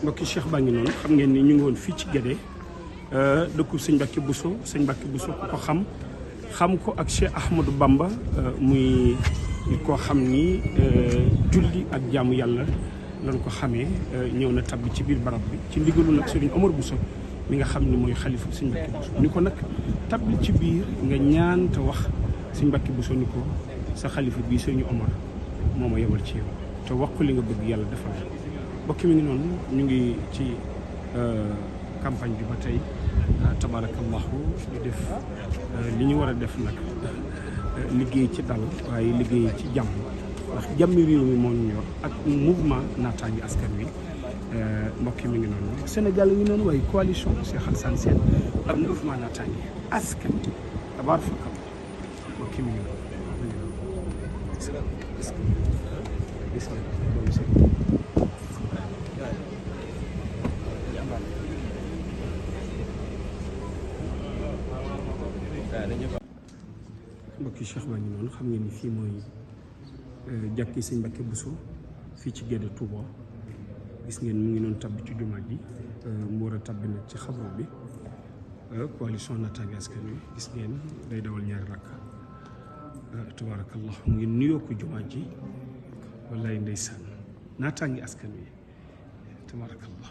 mbokki Cheikh baa ngi noonu xam ngeen ni ñu ngi woon fii ci Guédé dëkku sëñ Mbacke Bousso ku ko xam ko ak Cheikh Ahmadou Bamba muy koo xam ni julli ak jaamu yàlla lañ ko xamee ñëw na tabbi ci biir barab bi ci ndigalu nag Serigne Omar Bousso mi nga xam ni mooy xalifa sëñ Mbacke Bousso ni ko nag tabbi ci biir nga ñaan te wax sëñ Mbacke Bousso ni ko sa xalifa bii Serigne Omar moo ma yebal ci yow te wax ko li nga bëgg yàlla defal bokki mi ngi noonu ñu ngi ci campagne bi ba tey tabarakallahu ñu def li ñu war a def nag liggéey ci dal waaye liggéey ci jàmm ndax jàmmi réew mi moo ñu ñor ak mouvement naataangi askan wi mbokki mi ngi noonu Sénégal ngi noonu waaye coalition Cheikh Alassane Sène ak mouvement naataangi askan tabarakallahu mbokki mi ngi noonu mbokki Cheikh baa ngi noonu xam ngeen ni fii mooy jàkki sëñ Mbacke Bousso fii ci Guédé Touba gis ngeen mu ngi noonu tabbi ci jumaa ji mu war a tabbi nag ci xabru bi coalition naataangi askan wi gis ngeen day dawal ñaari rakka tabarakallah mu ngi nuyoo ko jumaa ji wallaay ndeysaan naataangi askan wi tabarakallah